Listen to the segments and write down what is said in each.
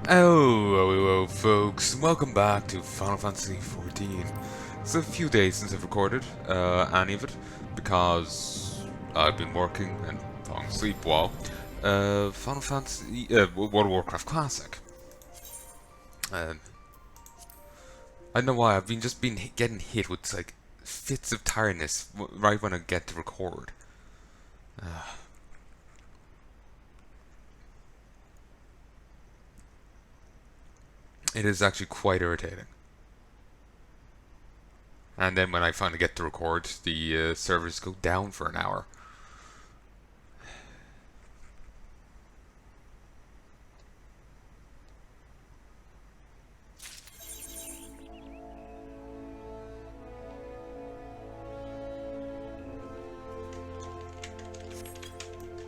Hello, folks. Welcome back to Final Fantasy XIV. It's a few days since I've recorded any of it because I've been working and falling asleep while Final Fantasy World of Warcraft Classic. And I don't know why I've been getting hit with like fits of tiredness right when I get to record. It is actually quite irritating. And then when I finally get to record, the servers go down for an hour.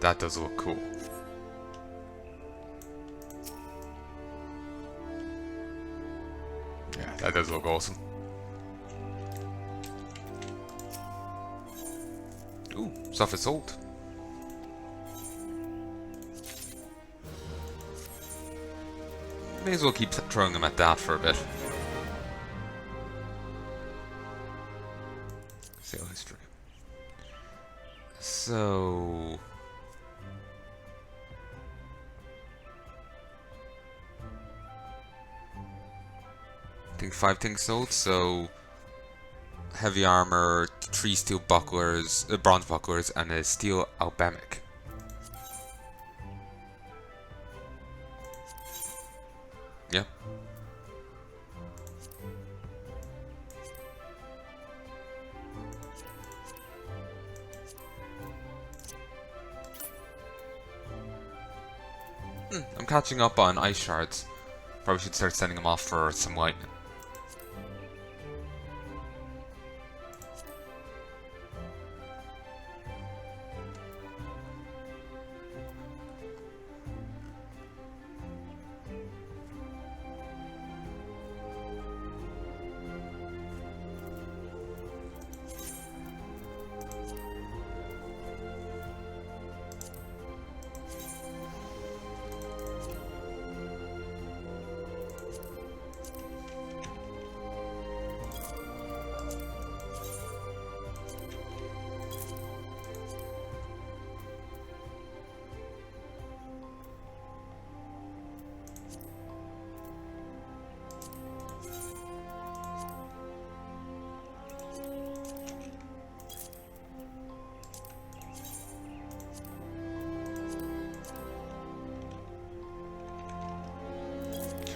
That does look cool. Yeah, that does look awesome. Ooh, stuff is sold. May as well keep throwing them at that for a bit. Sale history. So... I think 5 things sold, so... Heavy armor, 3 steel bucklers, bronze bucklers, and a steel albamic. Yeah. I'm catching up on ice shards. Probably should start sending them off for some lightning.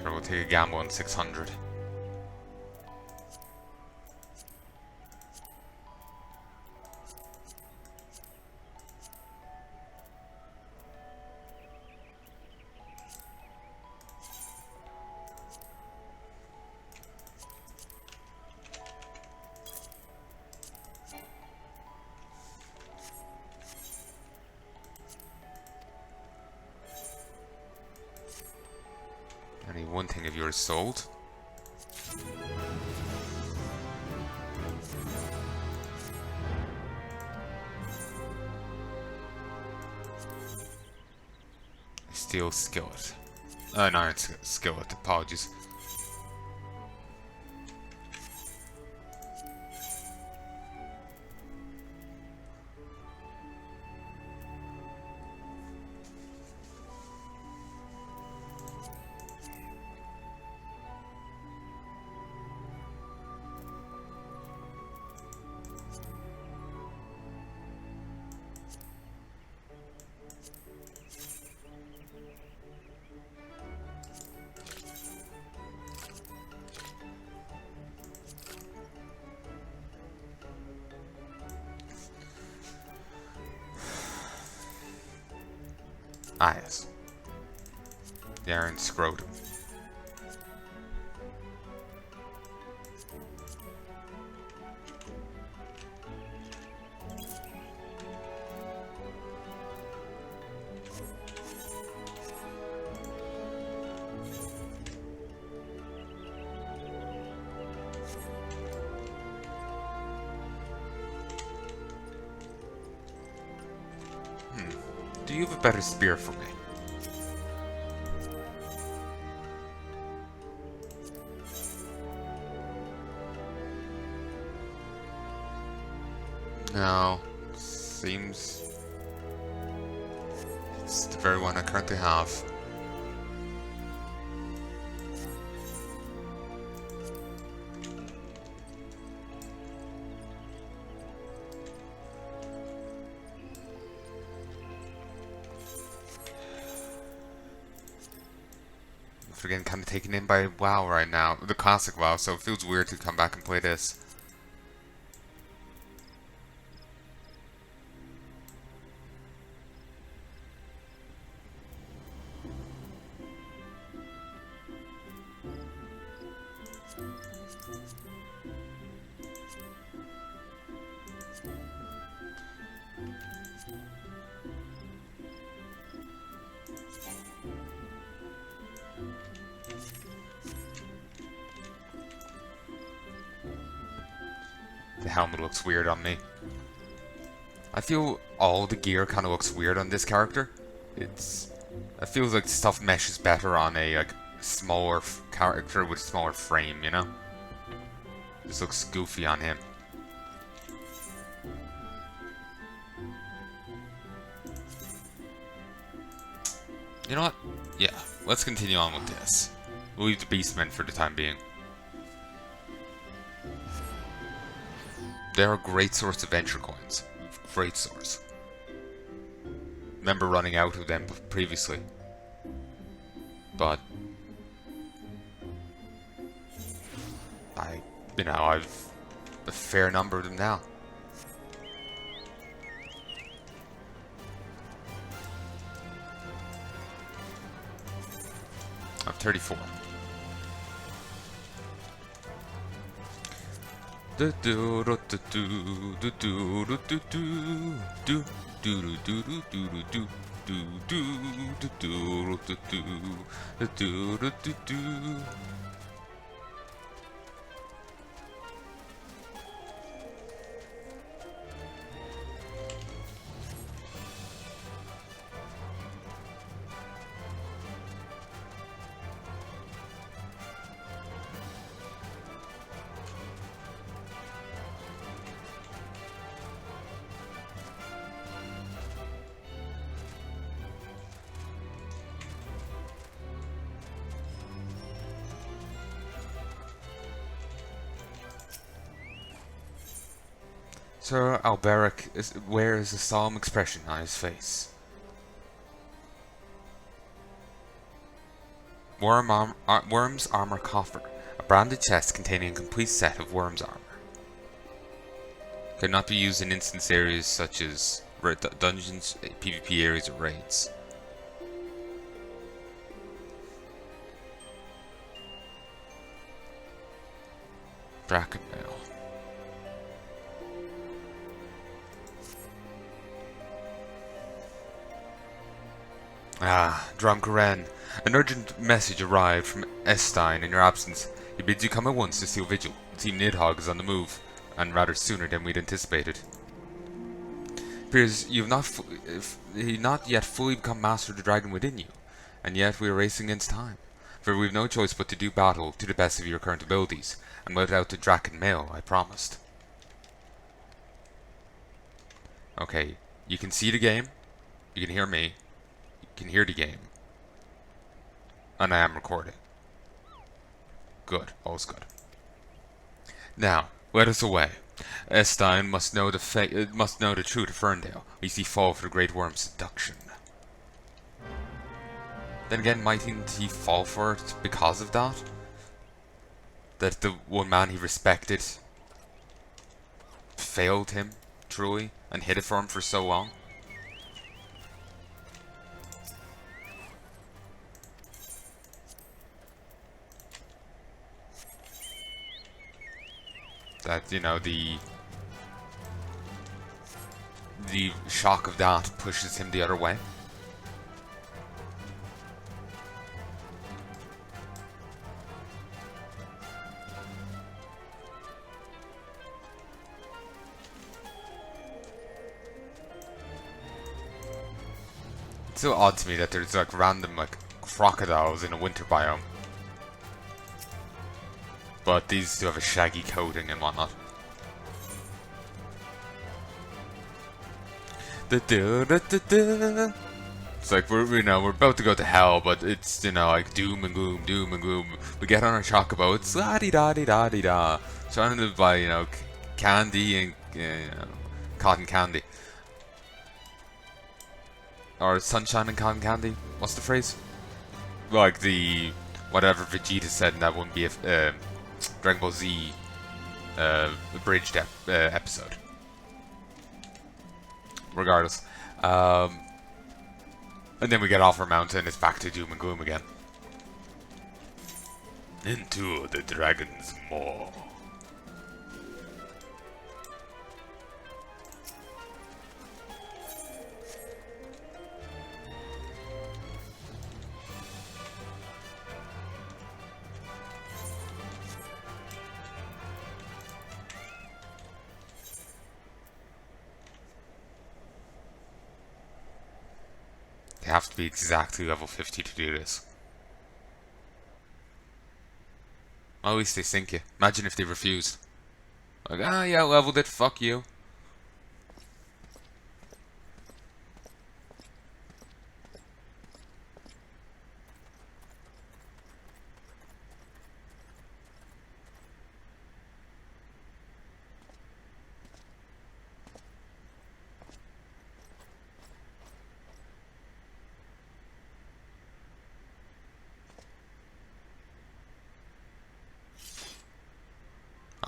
Sure, we'll take a gamble on 600. Only one thing of yours sold. Steel skillet. An iron skillet, apologies. Ah, yes. The iron scrotum. Do you have a better spear for me? No, seems it's the very one I currently have. I'm getting kind of taken in by WoW right now, the classic WoW, so it feels weird to come back and play this. The helmet looks weird on me. I feel all the gear kind of looks weird on this character. It feels like stuff meshes better on a smaller character with a smaller frame, you know? This looks goofy on him. You know what? Yeah, let's continue on with this. We'll leave the Beastmen for the time being. They're a great source of venture coins. Great source. Remember running out of them previously. But I've a fair number of them now. I'm 34. Sir Alberic wears a solemn expression on his face. Worm's Armor Coffer. A branded chest containing a complete set of Worm's armor. Cannot be used in instance areas such as dungeons, PvP areas, or raids. Brackenmail. Drumkaren. An urgent message arrived from Estein in your absence. He bids you come at once to seal vigil. Team Nidhogg is on the move, and rather sooner than we'd anticipated. Appears you've not yet fully become master of the dragon within you, and yet we are racing against time. For we've no choice but to do battle to the best of your current abilities, and without the Draken Mail I promised. Okay, you can see the game, you can hear me, you can hear the game, and I am recording. Good, all's good. Now, let us away. Estein must know the truth of Ferndale, lest he fall for the Great Worm's seduction. Then again, mightn't he fall for it because of that? That the one man he respected failed him, truly, and hid it for him for so long? That, you know, the shock of that pushes him the other way. It's so odd to me that there's like random crocodiles in a winter biome. But these do have a shaggy coating and whatnot. It's like we're about to go to hell, but it's like doom and gloom, doom and gloom. We get on our chocobo, it's la di da di da di da, surrounded by candy and cotton candy, or sunshine and cotton candy. What's the phrase? Like the whatever Vegeta said in that one BF Dragon Ball Z abridged episode. Regardless, and then we get off our mountain. It's back to doom and gloom again. Into the dragon's maw. They have to be exactly level 50 to do this. Well, at least they sink you. Imagine if they refused. Like, yeah, leveled it, fuck you.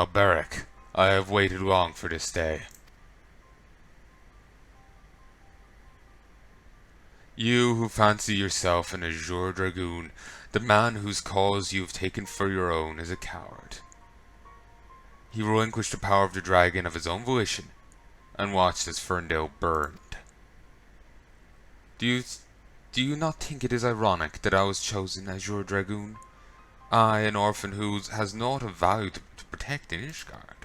Alberic, I have waited long for this day. You who fancy yourself an azure dragoon, the man whose cause you have taken for your own is a coward. He relinquished the power of the dragon of his own volition, and watched as Ferndale burned. Do you not think it is ironic that I was chosen azure dragoon? I, an orphan who has naught of value to protect in Ishgard.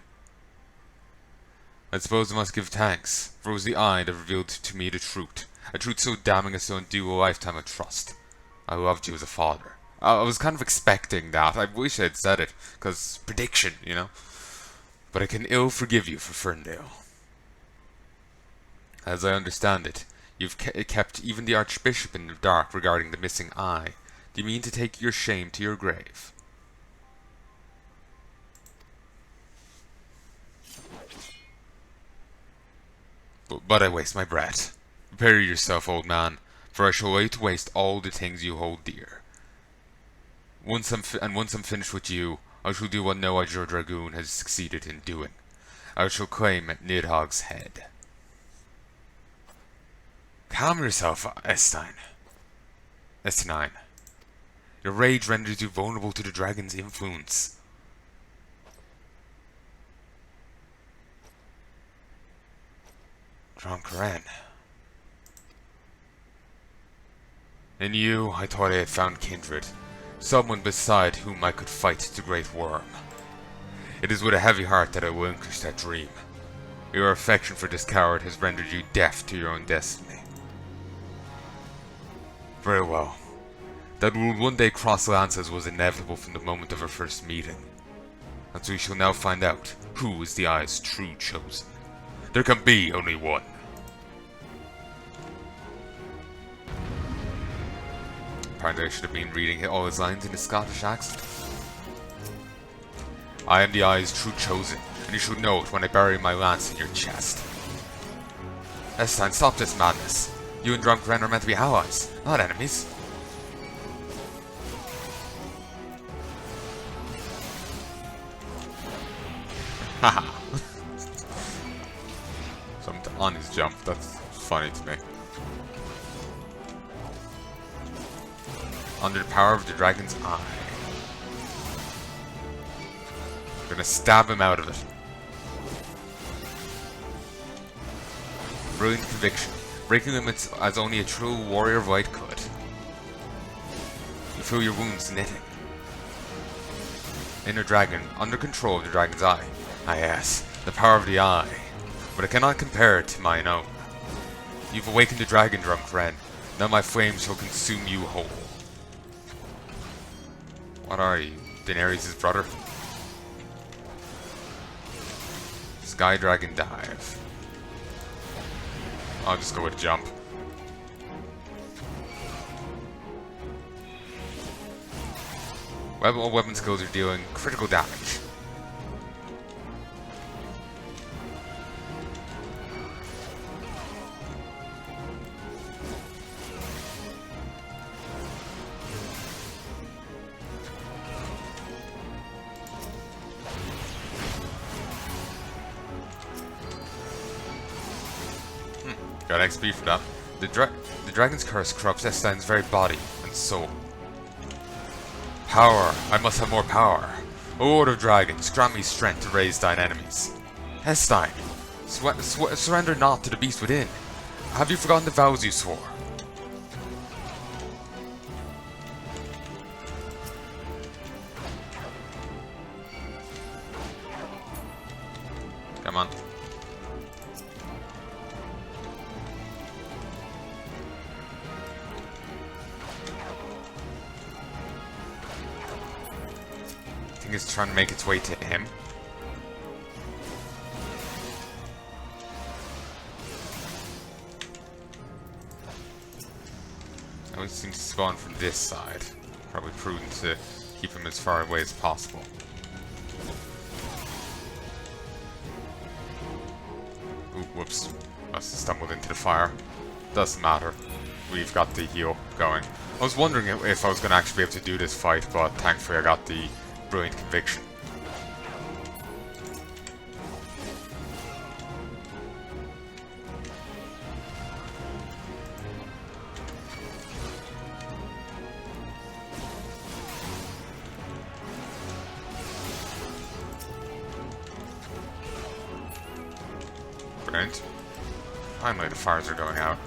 I suppose I must give thanks, for it was the eye that revealed to me the truth, a truth so damning as to undo a lifetime of trust. I loved you as a father. I was kind of expecting that. I wish I had said it, because prediction, But I can ill forgive you for Ferndale. As I understand it, you've kept even the Archbishop in the dark regarding the missing eye. Do you mean to take your shame to your grave? But I waste my breath. Prepare yourself, old man, for I shall lay to waste all the things you hold dear. Once I'm finished with you, I shall do what no Azure Dragoon has succeeded in doing. I shall claim Nidhogg's head. Calm yourself, Estine. Your rage renders you vulnerable to the dragon's influence. Dronkren. In you, I thought I had found kindred. Someone beside whom I could fight the great worm. It is with a heavy heart that I relinquish that dream. Your affection for this coward has rendered you deaf to your own destiny. Very well. That we would one day cross lances was inevitable from the moment of our first meeting. And so we shall now find out who is the Eye's true chosen. There can be only one. Apparently I should have been reading all his lines in a Scottish accent. I am the Eye's true chosen, and you should know it when I bury my lance in your chest. Estine, stop this madness. You and Dronkren are meant to be allies, not enemies. Haha. Something on his jump, that's funny to me. Under the power of the dragon's eye. I'm gonna stab him out of it. Brilliant conviction. Breaking limits as only a true warrior of light could. You feel your wounds knitting. Inner dragon, under control of the dragon's eye. Ah yes, the power of the eye. But I cannot compare it to mine own. You've awakened the dragon, Dronkren. Now my flames shall consume you whole. What are you? Daenerys' brother? Sky Dragon Dive. I'll just go with a jump. All weapon skills are dealing critical damage. Got XP for that. The dragon's curse corrupts Estein's very body and soul. Power! I must have more power. O Lord of Dragons, grant me strength to raise thine enemies. Estein, surrender not to the beast within. Have you forgotten the vows you swore? Come on. Is trying to make its way to him. Always seems to spawn from this side. Probably prudent to keep him as far away as possible. Ooh, whoops. Must have stumbled into the fire. Doesn't matter. We've got the heal going. I was wondering if I was going to actually be able to do this fight, but thankfully I got the brilliant conviction. Brilliant. Finally the fires are going out.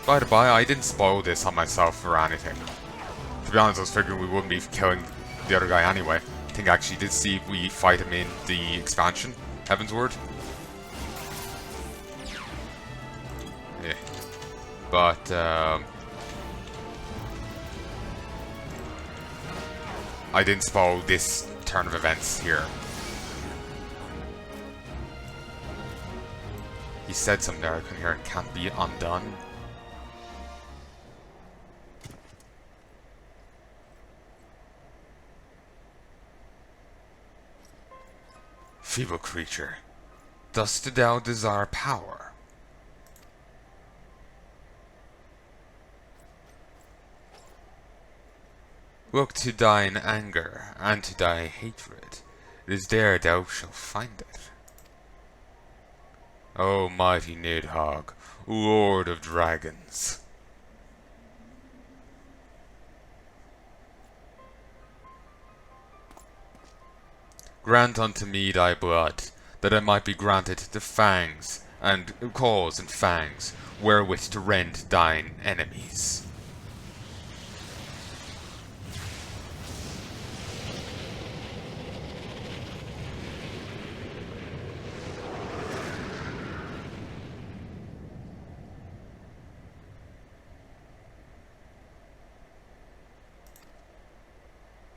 By the by, I didn't spoil this on myself or anything. To be honest, I was figuring we wouldn't be killing the other guy anyway. I think I actually did see we fight him in the expansion, Heaven's Word. Yeah. But, I didn't spoil this turn of events here. He said something there I couldn't hear and can't be undone. Feeble creature, dost thou desire power? Look to thine anger and to thy hatred. It is there thou shalt find it. O mighty Nald'thal, Lord of Dragons. Grant unto me thy blood, that I might be granted the fangs and claws and fangs, wherewith to rend thine enemies.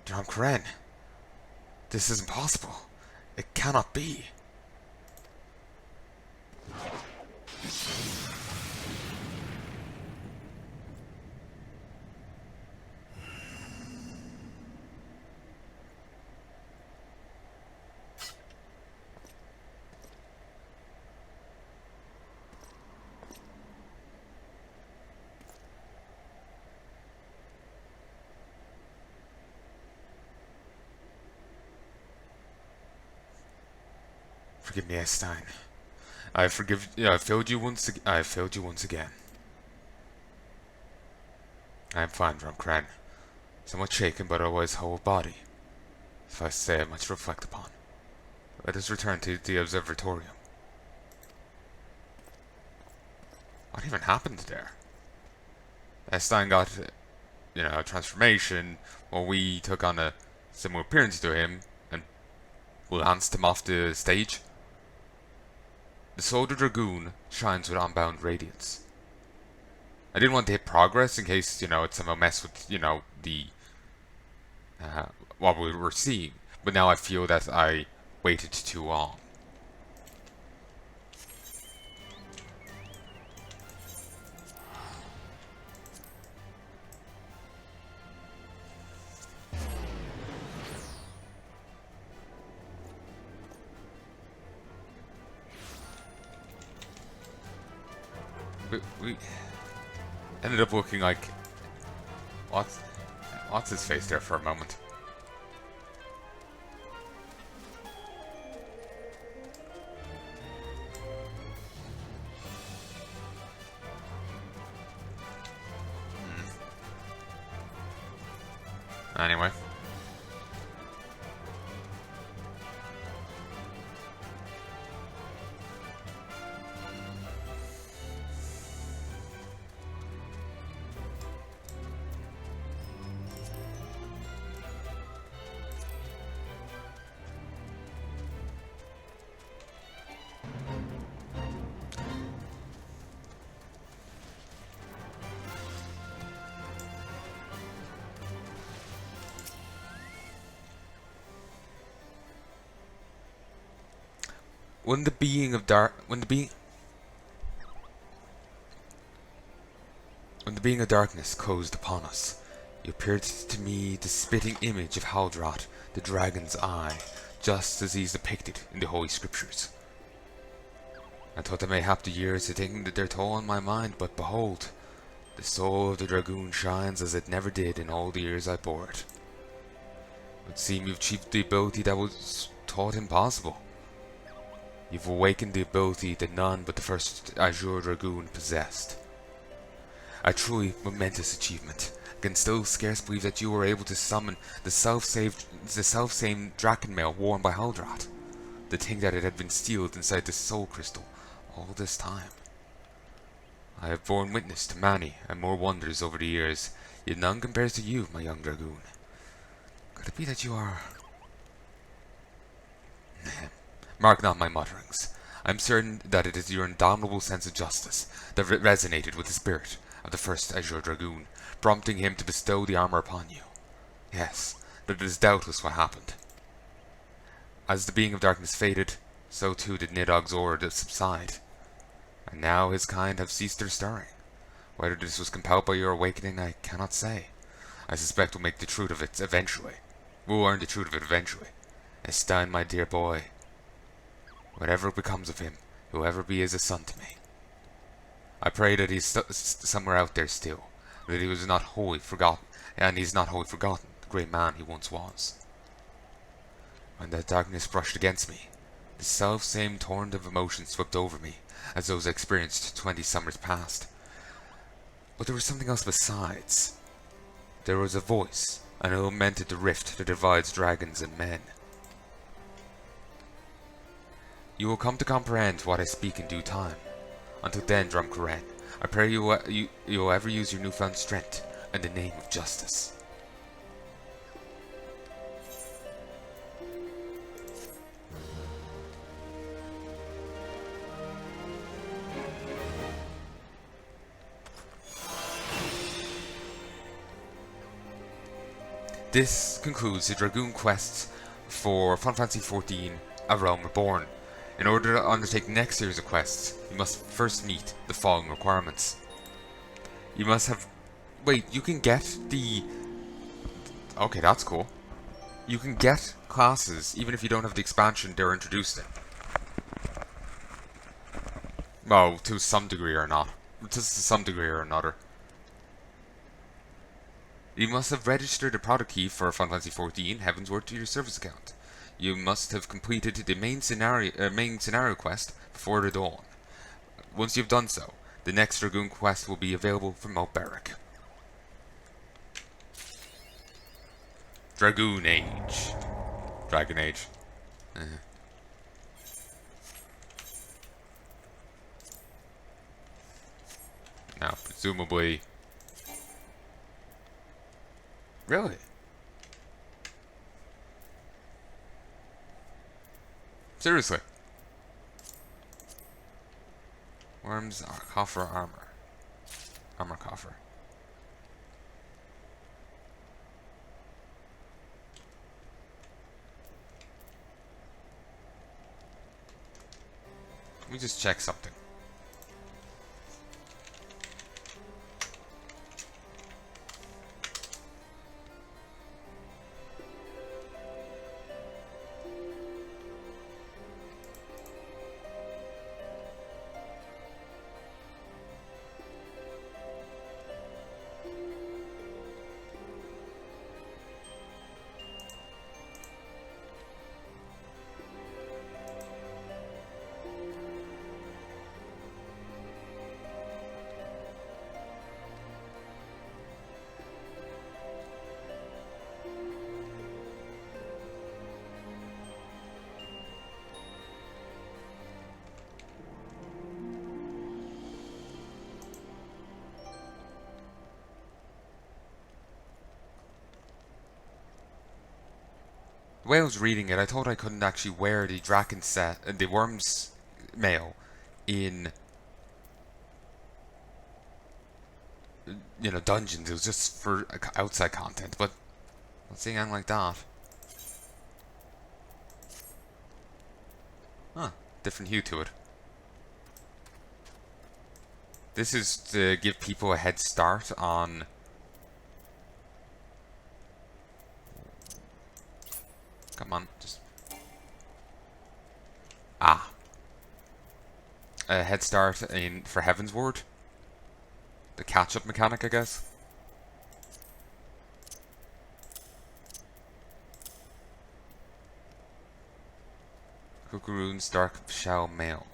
John Kren. This is impossible. It cannot be. Forgive me, Estein. I failed you once again. I am fine, Drumcran. Somewhat shaken, but otherwise whole of body. If I say much to reflect upon. Let us return to the observatorium. What even happened there? Estein got, a transformation, while we took on a similar appearance to him, and lanced him off the stage. The Soldier Dragoon shines with unbound radiance. I didn't want to hit progress in case, it somehow messed with, the what we were seeing, but now I feel that I waited too long. We ended up looking like what's his face there for a moment. Anyway. When the being of darkness closed upon us, you appeared to me the spitting image of Nald'thal, the dragon's eye, just as he is depicted in the Holy Scriptures. I thought that mayhap the years had taken their toll on my mind, but behold, the soul of the dragoon shines as it never did in all the years I bore it. It would seem you've achieved the ability that was thought impossible. You've awakened the ability that none but the first Azure Dragoon possessed. A truly momentous achievement. I can still scarce believe that you were able to summon the self-same Drakenmail worn by Nald'thal. The thing that it had been sealed inside the soul crystal all this time. I have borne witness to many and more wonders over the years, yet none compares to you, my young Dragoon. Could it be that you are... Mark not my mutterings. I am certain that it is your indomitable sense of justice that resonated with the spirit of the first Azure Dragoon, prompting him to bestow the armor upon you. Yes, that is doubtless what happened. As the being of darkness faded, so too did Nidog's aura subside, and now his kind have ceased their stirring. Whether this was compelled by your awakening, I cannot say. I suspect we'll learn the truth of it eventually. Stein, my dear boy, whatever becomes of him, he'll ever be as a son to me. I pray that he's somewhere out there still, that he was not wholly forgotten, and he's not wholly forgotten, the great man he once was. When that darkness brushed against me, the self-same torrent of emotion swept over me, as those I experienced 20 summers past. But there was something else besides. There was a voice, and it lamented the rift that divides dragons and men. You will come to comprehend what I speak in due time. Until then, Drumcaren, I pray you will ever use your newfound strength in the name of justice. This concludes the Dragoon quests for Final Fantasy XIV: A Realm Reborn. In order to undertake the next series of quests, you must first meet the following requirements. You must have... Wait, you can get the... Okay, that's cool. You can get classes even if you don't have the expansion they're introduced in. Well, to some degree or not. To some degree or another. You must have registered a product key for Final Fantasy XIV Heavensward to your service account. You must have completed the main scenario quest before the dawn. Once you've done so, the next Dragoon quest will be available from Mount Barrack. Dragoon Age. Dragon Age. Now, presumably... Really? Seriously. Worms coffer armor. Armor coffer. Let me just check something. The way I was reading it, I thought I couldn't actually wear the Draken set, the Worm's mail, in, you know, dungeons. It was just for outside content, but I'm not seeing anything like that. Huh, different hue to it. This is to give people a head start on... Come on, just... Ah. A head start for Heaven's Ward. The catch-up mechanic, I guess. Kukurune's Dark Shell Mail.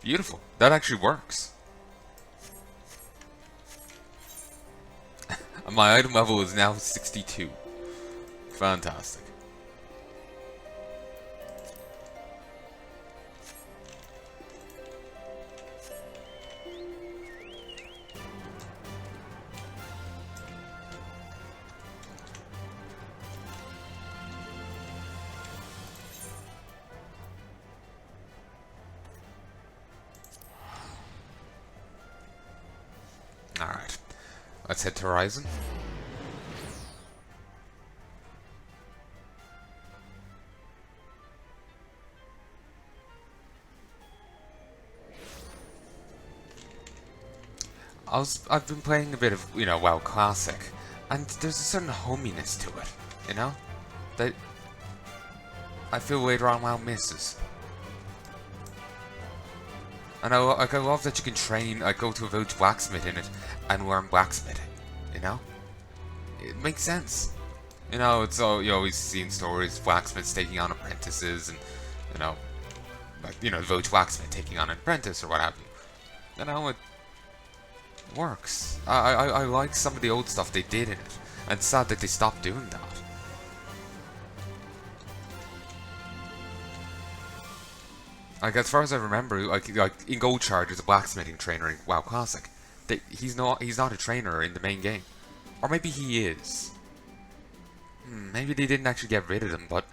Beautiful. That actually works. My item level is now 62. Fantastic. Alright. Let's head to Horizon. I've been playing a bit of, you know, WoW Classic, and there's a certain hominess to it, you know? That I feel later on WoW misses. And I love that you can train, go to a village blacksmith in it, and learn blacksmithing, you know? It makes sense. You know, it's all, you always see in stories, blacksmiths taking on apprentices, and, you know, like, you know, the village blacksmith taking on an apprentice, or what have you. You know, it works. I like some of the old stuff they did in it, and it's sad that they stopped doing that. Like, as far as I remember, like in Gold Charge, there's a blacksmithing trainer in WoW Classic. He's not a trainer in the main game, or maybe he is. Maybe they didn't actually get rid of him, but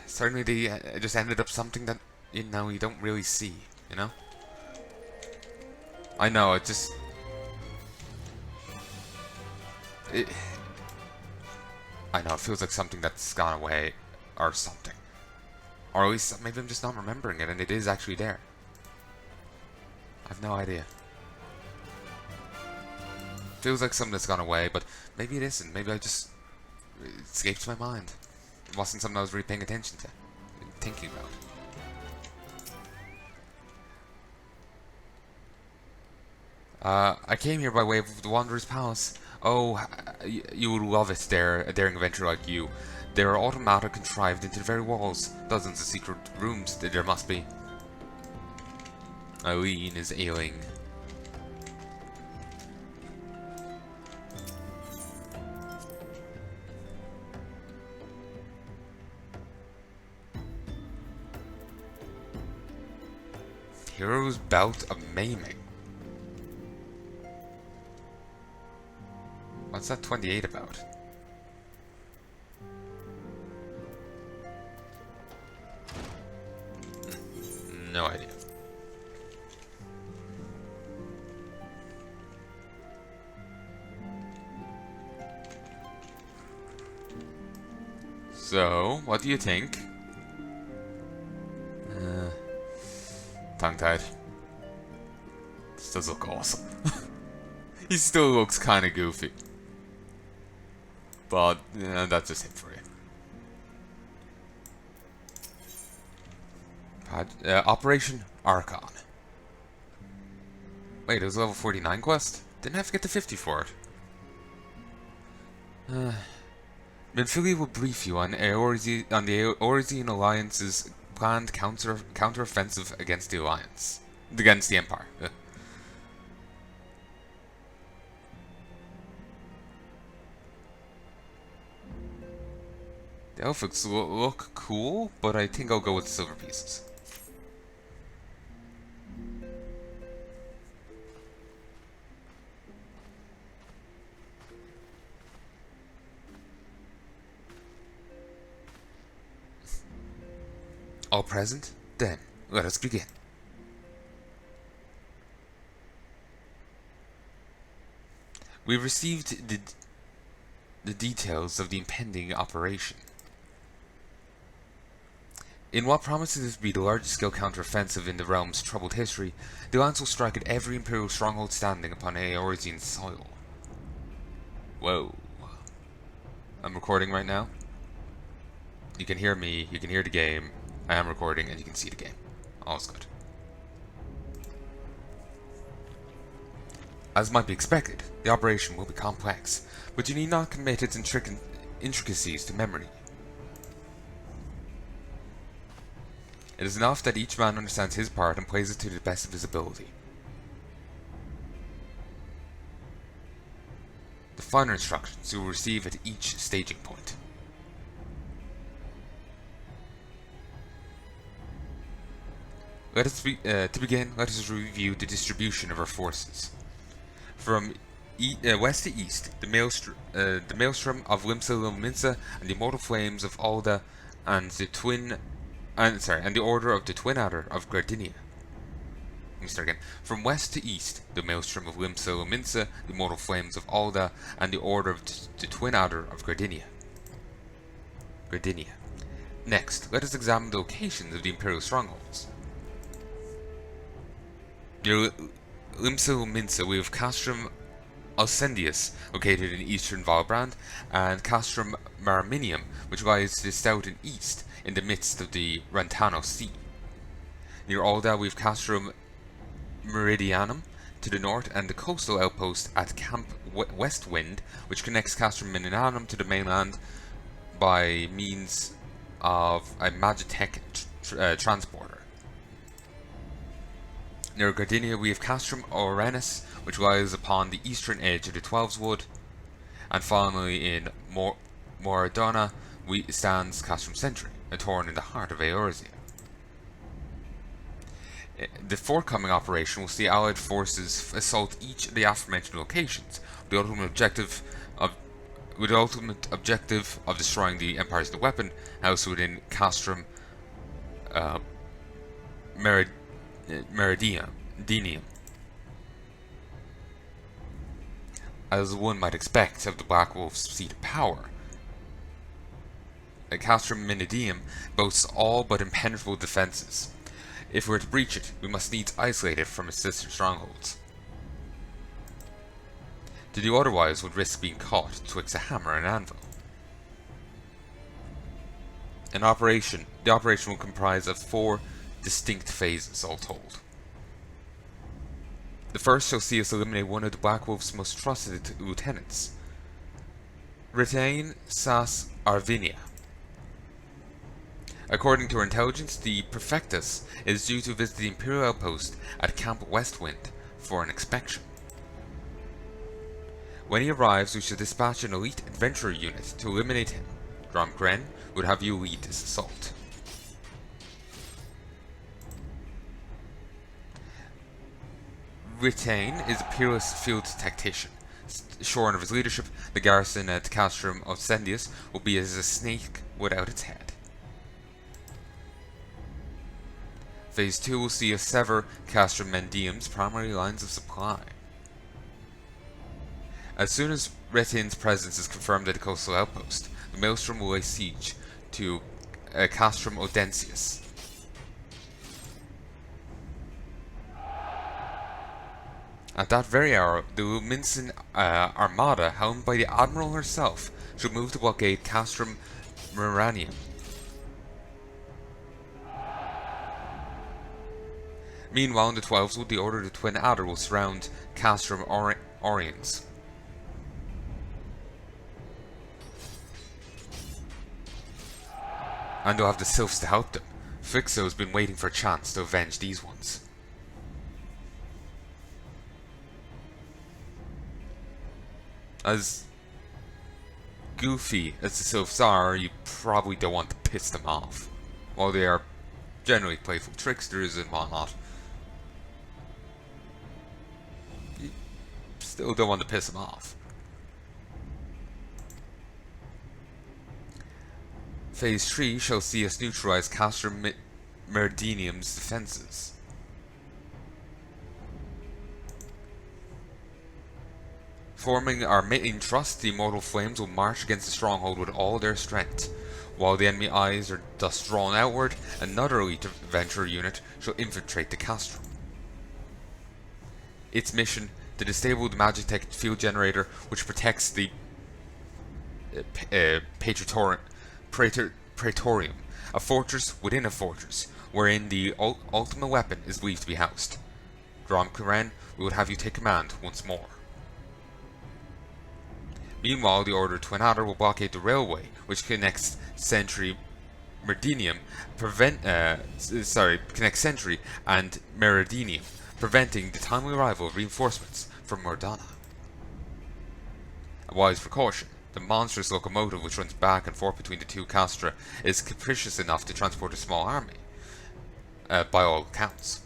certainly they just ended up something that, you know, you don't really see. You know. I know, I know, it feels like something that's gone away, or something. Or at least, maybe I'm just not remembering it, and it is actually there. I have no idea. Feels like something that's gone away, but maybe it isn't. Maybe it escaped my mind. It wasn't something I was really paying attention to, thinking about. I came here by way of the Wanderer's Palace. Oh, you would love it there, a daring adventurer like you. There are automata contrived into the very walls. Dozens of secret rooms there must be. Eileen is ailing. Hero's bout of maiming. What's that 28 about? No idea. So, what do you think? Tongue-tied. This does look awesome. He still looks kind of goofy. But, that's just it for you. Operation Archon. Wait, it was a level 49 quest? Didn't have to get to 50 for it. Minfilia will brief you on the Eorzean Alliance's planned counter-offensive against the Alliance. Against the Empire. The outfits look cool, but I think I'll go with the silver pieces. All present? Then, let us begin. We received the details of the impending operation. In what promises to be the largest scale counter-offensive in the realm's troubled history, the Alliance will strike at every Imperial stronghold standing upon Eorzean soil. Whoa. I'm recording right now. You can hear me, you can hear the game. I am recording, and you can see the game. All's good. As might be expected, the operation will be complex, but you need not commit its intricacies to memory. It is enough that each man understands his part and plays it to the best of his ability. The finer instructions you will receive at each staging point. To begin, let us review the distribution of our forces. From west to east, the maelstrom of Limsa and the immortal flames of Ul'dah and the order of the Twin Adder of Gardinia. Let me start again. From west to east, the maelstrom of Limsa, the immortal flames of Ul'dah, and the order of the Twin Adder of Gardinia. Next, let us examine the locations of the Imperial strongholds. Near Limsa, we have Castrum Alcendius, located in eastern Valbrand, and Castrum Maraminium, which lies to the south and east, in the midst of the Rantano Sea. Near Ul'dah, we have Castrum Meridianum to the north, and the coastal outpost at Camp Westwind, which connects Castrum Meridianum to the mainland by means of a Magitech transporter. Near Gardinia, we have Castrum Orenus, which lies upon the eastern edge of the Twelves Wood, and finally in Moradona stands Castrum Sentry, a torn in the heart of Eorzea. The forthcoming operation will see Allied forces assault each of the aforementioned locations, with the ultimate objective of destroying the Empire's weapon house within Castrum Meridianum. As one might expect of the Black Wolf's seat of power, Castrum Meridianum boasts all but impenetrable defenses. If we are to breach it, we must needs isolate it from its sister strongholds. To do otherwise would risk being caught twixt a hammer and anvil. The operation will comprise of 4 distinct phases, all told. The first shall see us eliminate one of the Black Wolf's most trusted lieutenants, Retain Sas Arvinia. According to our intelligence, the Prefectus is due to visit the Imperial outpost at Camp Westwind for an inspection. When he arrives, we shall dispatch an elite adventurer unit to eliminate him. Dromgren would have you lead this assault. Retain is a peerless field tactician. Shorn of his leadership, the garrison at Castrum Oscendius will be as a snake without its head. Phase 2 will see us sever Castrum Mendium's primary lines of supply. As soon as Retain's presence is confirmed at the coastal outpost, the Maelstrom will lay siege to Castrum Odensius. At that very hour, the Ul'minsan armada, helmed by the Admiral herself, should move to blockade Castrum Miranium. Meanwhile, the 12s, with the order the Twin Adder, will surround Castrum Oriens. And they'll have the Sylphs to help them. Phyxo's been waiting for a chance to avenge these ones. As goofy as the Sylphs are, you probably don't want to piss them off. While they are generally playful tricksters and whatnot, you still don't want to piss them off. Phase 3 shall see us neutralize Castrum Meridianum's defenses. Forming our main trust, the immortal flames will march against the stronghold with all their strength. While the enemy eyes are thus drawn outward, another elite adventurer unit shall infiltrate the castrum. Its mission: to disable the Magitech field generator which protects the Praetorium, a fortress within a fortress, wherein the ultimate weapon is believed to be housed. Drom Karen, we would have you take command once more. Meanwhile, the Order Twin Adder will blockade the railway, which connects Sentry Meridianum, connects Sentry and Meridianum, preventing the timely arrival of reinforcements from Mordana. A wise precaution: the monstrous locomotive which runs back and forth between the two castra is capricious enough to transport a small army, by all accounts.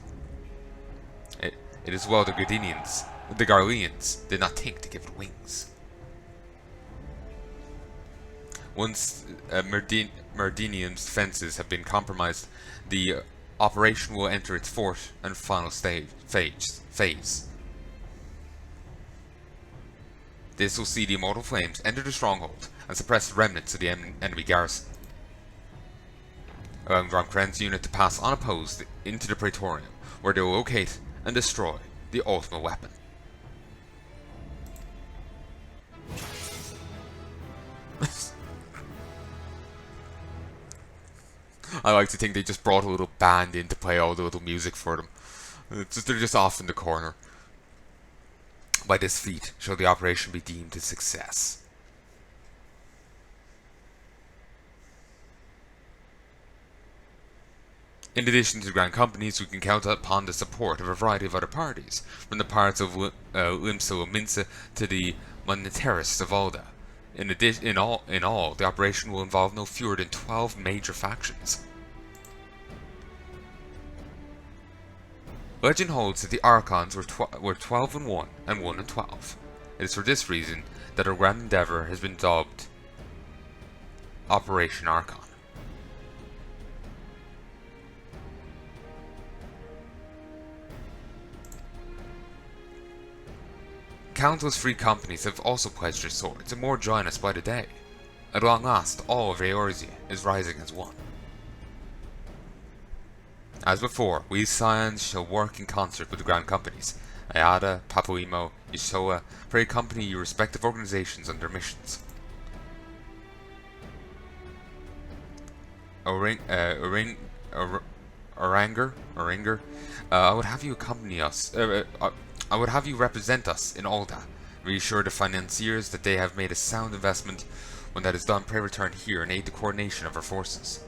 It is well the Garleans did not think to give it wings. Once Meridianum's defenses have been compromised, the operation will enter its fourth and final phase. This will see the immortal flames enter the stronghold and suppress the remnants of the enemy garrison, allowing Gromkren's unit to pass unopposed into the Praetorium, where they will locate and destroy the ultimate weapon. I like to think they just brought a little band in to play all the little music for them. They're just off in the corner. By this feat, shall the operation be deemed a success. In addition to the Grand Companies, we can count upon the support of a variety of other parties, from the parts of Limsa to the Monetarists of Ul'dah. In all, the operation will involve no fewer than 12 major factions. Legend holds that the Archons were 12 and 1 and 1 and 12. It is for this reason that our grand endeavour has been dubbed Operation Archon. Countless free companies have also pledged their swords, and more join us by the day. At long last, all of Eorzea is rising as one. As before, we Scions shall work in concert with the Grand Companies, Ayada, Papuimo, Ysoa, for accompany your respective organizations on their missions. Oranger, I would have you accompany us. I would have you represent us in Ul'dah. Reassure the financiers that they have made a sound investment. When that is done, pray return here and aid the coordination of our forces.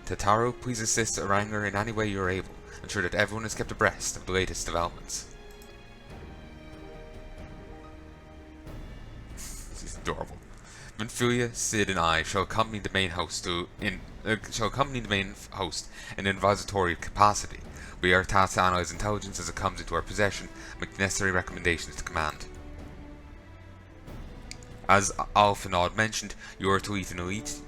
Tataro, please assist Oranger in any way you are able. Ensure that everyone is kept abreast of the latest developments. This is adorable. Minfilia, Sid, and I shall accompany the main host in advisory capacity. We are tasked to analyze intelligence as it comes into our possession and make necessary recommendations to command. As Alphanod mentioned, you are to lead an elite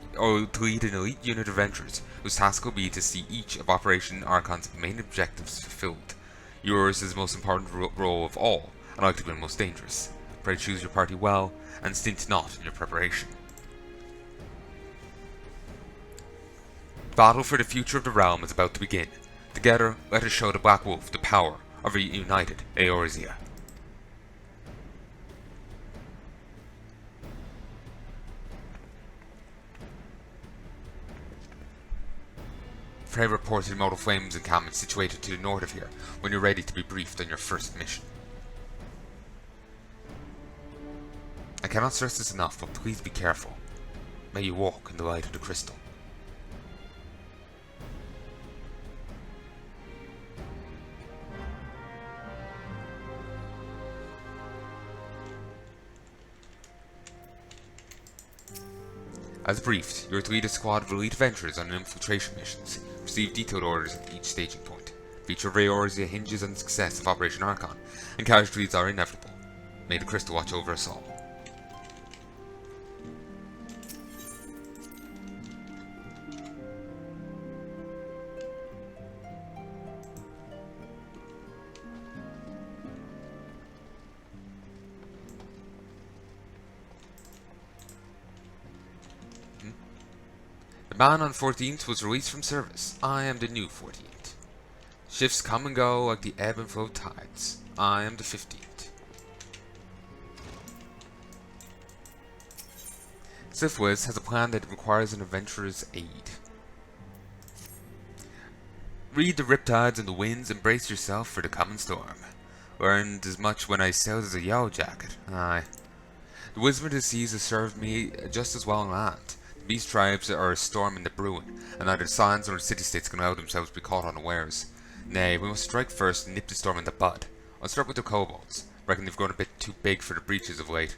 unit of adventurers, whose task will be to see each of Operation Archon's main objectives fulfilled. Yours is the most important role of all, and likely the most dangerous. Pray choose your party well, and stint not in your preparation. Battle for the future of the realm is about to begin. Together, let us show the Black Wolf the power of a united Eorzea. Frey reported Mortal Flames encampment situated to the north of here when you're ready to be briefed on your first mission. I cannot stress this enough, but please be careful. May you walk in the light of the crystal. As briefed, you are to lead a squad of elite adventurers on infiltration missions. Receive detailed orders at each staging point. Future of Eorzea hinges on the success of Operation Archon, and casualties are inevitable. May the crystal watch over us all. The man on 14th was released from service. I am the new 14th. Shifts come and go like the ebb and flow tides. I am the 15th. Sifwiz has a plan that requires an adventurer's aid. Read the riptides and the winds and brace yourself for the coming storm. Learned as much when I sailed as a yellow jacket. Aye. The wisdom of the seas has served me just as well on land. These tribes are a storm in the brewing, and neither the signs nor the city-states can allow themselves to be caught unawares. Nay, we must strike first and nip the storm in the bud. I'll start with the kobolds. Reckon they've grown a bit too big for the breaches of late.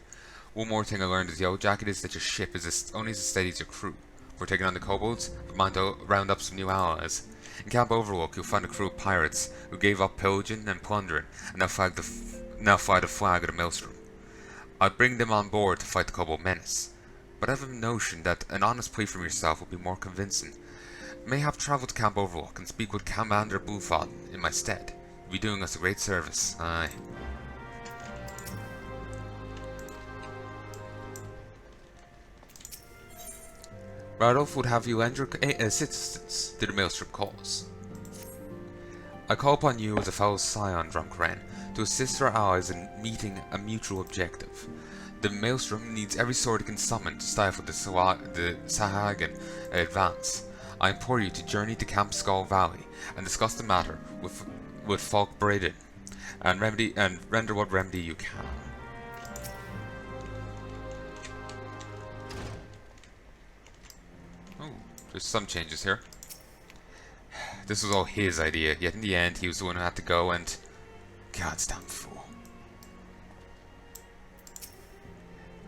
One more thing I learned as Yellow Jacket is that your ship is only as steady as your crew. Before taking on the kobolds, I mind to round up some new allies. In Camp Overlook, you'll find a crew of pirates who gave up pillaging and plundering, and now fly the flag of the Maelstrom. I'll bring them on board to fight the kobold menace. But I have a notion that an honest plea from yourself will be more convincing. Mayhap travel to Camp Overlook and speak with Commander Bluefallen in my stead. You'll be doing us a great service, aye. Radolf would have you lend your assistance to the Maelstrom cause. I call upon you as a fellow scion, Drumcran, to assist our allies in meeting a mutual objective. The Maelstrom needs every sword it can summon to stifle the Sahagan advance. I implore you to journey to Camp Skull Valley and discuss the matter with Falk Braden, and render what remedy you can. Oh, there's some changes here. This was all his idea, yet in the end he was the one who had to go and... God's damn fool.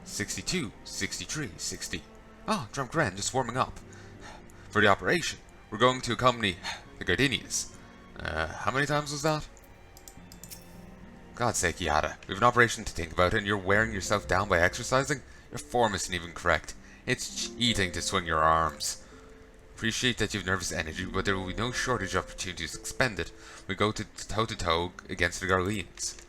62, 63, 60. Ah, Drumcran, just warming up. For the operation, we're going to accompany the Gardenias. How many times was that? God's sake, Yada. We have an operation to think about and you're wearing yourself down by exercising? Your form isn't even correct. It's cheating to swing your arms. Appreciate that you have nervous energy, but there will be no shortage of opportunities to expend it. We go to toe-to-toe against the Garleans.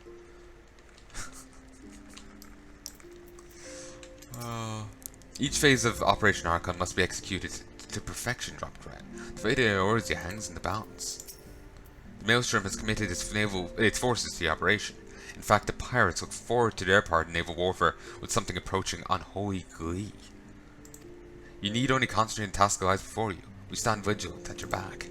Each phase of Operation Archon must be executed to perfection, Drumcran. The fate of Eorzea hangs in the balance. The Maelstrom has committed its forces to the operation. In fact, the pirates look forward to their part in naval warfare with something approaching unholy glee. You need only concentrate on the task that lies before you. We stand vigilant at your back.